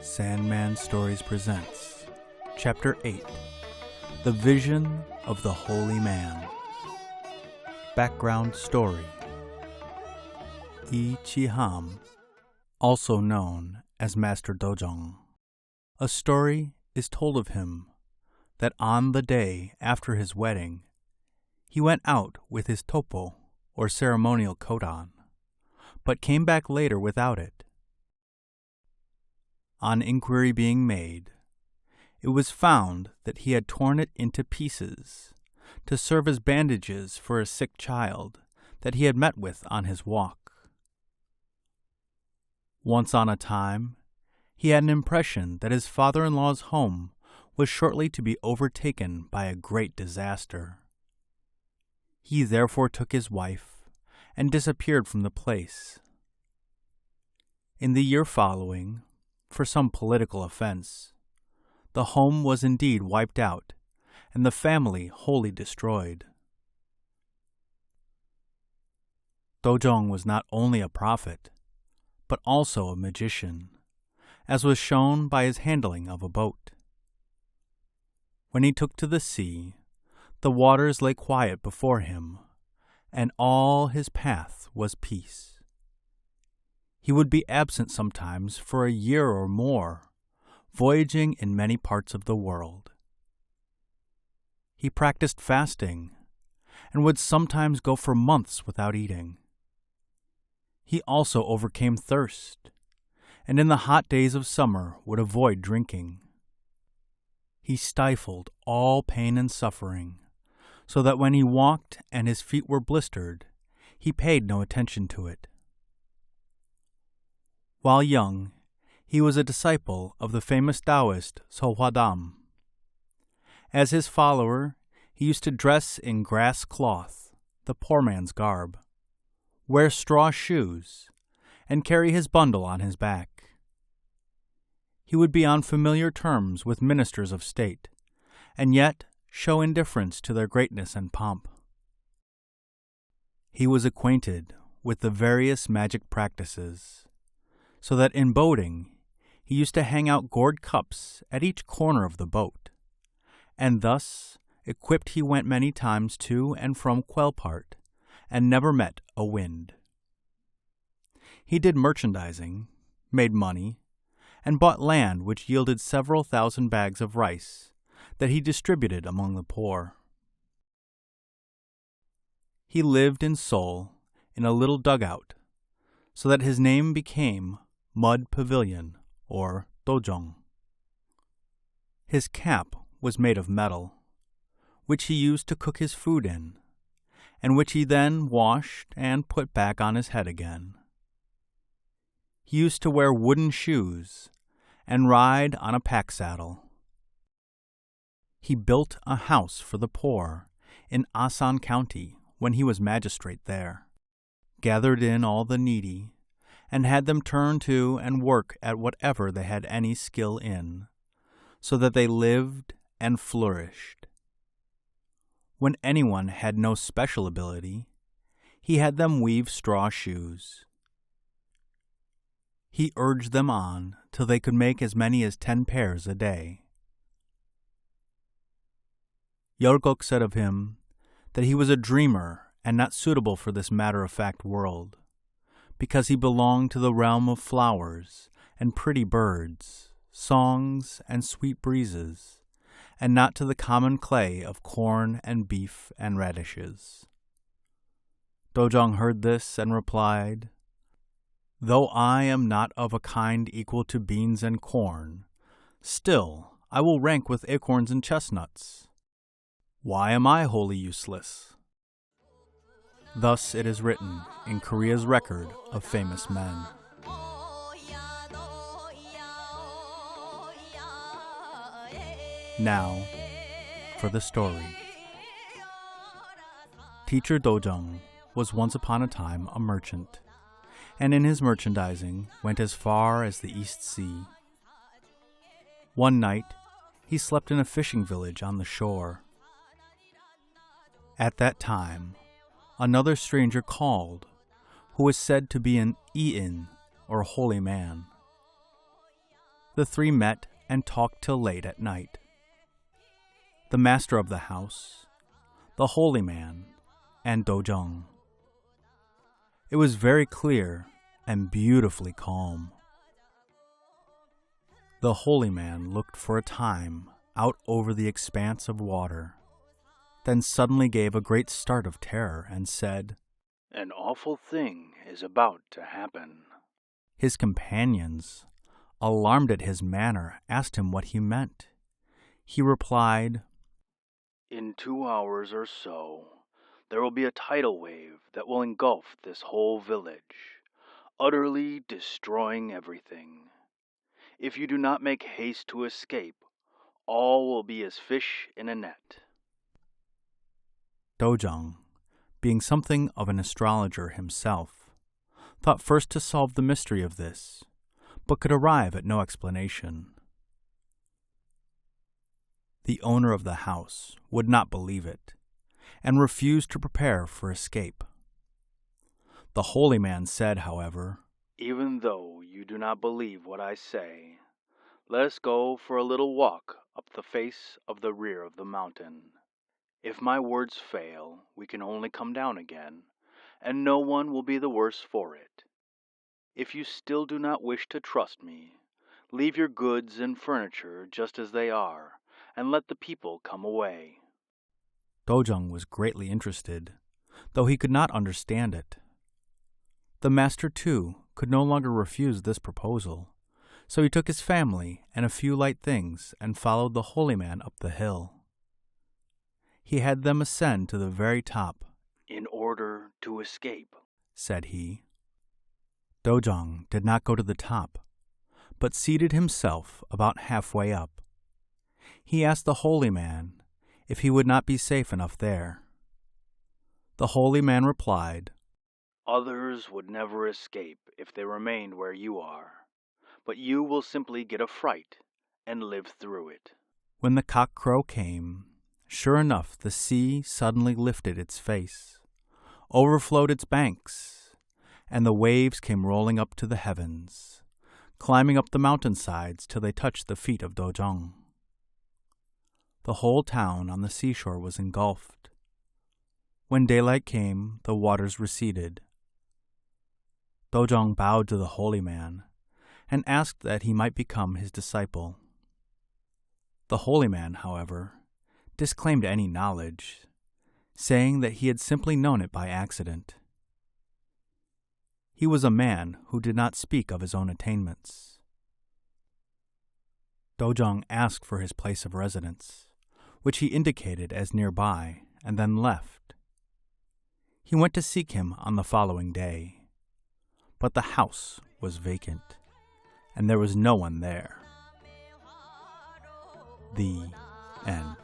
Sandman Stories presents Chapter 8, The Vision of the Holy Man. Background story. Yi Chi-ham, also known as Master Dojong. A story is told of him that on the day after his wedding, he went out with his topo, or ceremonial coat on, but came back later without it. On inquiry being made, it was found that he had torn it into pieces to serve as bandages for a sick child that he had met with on his walk. Once on a time, he had an impression that his father-in-law's home was shortly to be overtaken by a great disaster. He therefore took his wife and disappeared from the place. In the year following, for some political offense, the home was indeed wiped out and the family wholly destroyed. Dojong was not only a prophet, but also a magician, as was shown by his handling of a boat. When he took to the sea, the waters lay quiet before him, and all his path was peace. He would be absent sometimes for a year or more, voyaging in many parts of the world. He practiced fasting, and would sometimes go for months without eating. He also overcame thirst, and in the hot days of summer would avoid drinking. He stifled all pain and suffering, so that when he walked and his feet were blistered, he paid no attention to it. While young, he was a disciple of the famous Taoist So Hwa-dam. As his follower, he used to dress in grass cloth, the poor man's garb, wear straw shoes, and carry his bundle on his back. He would be on familiar terms with ministers of state, and yet show indifference to their greatness and pomp. He was acquainted with the various magic practices, so that in boating he used to hang out gourd cups at each corner of the boat, and thus equipped he went many times to and from Quelpart, and never met a wind. He did merchandising, made money, and bought land which yielded several thousand bags of rice that he distributed among the poor. He lived in Seoul in a little dugout, so that his name became Mud Pavilion, or Dojong. His cap was made of metal, which he used to cook his food in, and which he then washed and put back on his head again. He used to wear wooden shoes and ride on a pack saddle. He built a house for the poor in Asan County when he was magistrate there, gathered in all the needy, and had them turn to and work at whatever they had any skill in, so that they lived and flourished. When anyone had no special ability, he had them weave straw shoes. He urged them on till they could make as many as 10 pairs a day. RYUK said of him that he was a dreamer and not suitable for this matter-of-fact world, because he belonged to the realm of flowers and pretty birds, songs and sweet breezes, and not to the common clay of corn and beef and radishes. Dojong heard this and replied, "Though I am not of a kind equal to beans and corn, still I will rank with acorns and chestnuts. Why am I wholly useless?" Thus it is written in Korea's record of famous men. Now, for the story. Teacher Dojong was once upon a time a merchant, and in his merchandising went as far as the East Sea. One night, he slept in a fishing village on the shore. At that time, another stranger called, who was said to be an I-in, or holy man. The three met and talked till late at night. The master of the house, the holy man, and Dojong. It was very clear and beautifully calm. The holy man looked for a time out over the expanse of water, then suddenly gave a great start of terror and said, "An awful thing is about to happen." His companions, alarmed at his manner, asked him what he meant. He replied, "In 2 hours or so, there will be a tidal wave that will engulf this whole village, utterly destroying everything. If you do not make haste to escape, all will be as fish in a net." Dojong, being something of an astrologer himself, thought first to solve the mystery of this, but could arrive at no explanation. The owner of the house would not believe it, and refused to prepare for escape. The holy man said, however, "Even though you do not believe what I say, let us go for a little walk up the face of the rear of the mountain. If my words fail, we can only come down again, and no one will be the worse for it. If you still do not wish to trust me, leave your goods and furniture just as they are, and let the people come away." Dojong was greatly interested, though he could not understand it. The master, too, could no longer refuse this proposal, so he took his family and a few light things and followed the holy man up the hill. He had them ascend to the very top. "In order to escape," said he. Dojong did not go to the top, but seated himself about halfway up. He asked the holy man if he would not be safe enough there. The holy man replied, "Others would never escape if they remained where you are, but you will simply get a fright and live through it." When the cock-crow came, sure enough the sea suddenly lifted its face, overflowed its banks, and the waves came rolling up to the heavens, climbing up the mountainsides till they touched the feet of Dojong. The whole town on the seashore was engulfed. When daylight came, the waters receded. Dojong bowed to the holy man and asked that he might become his disciple. The holy man, however, disclaimed any knowledge, saying that he had simply known it by accident. He was a man who did not speak of his own attainments. Dojong asked for his place of residence, which he indicated as nearby, and then left. He went to seek him on the following day, but the house was vacant, and there was no one there. The end.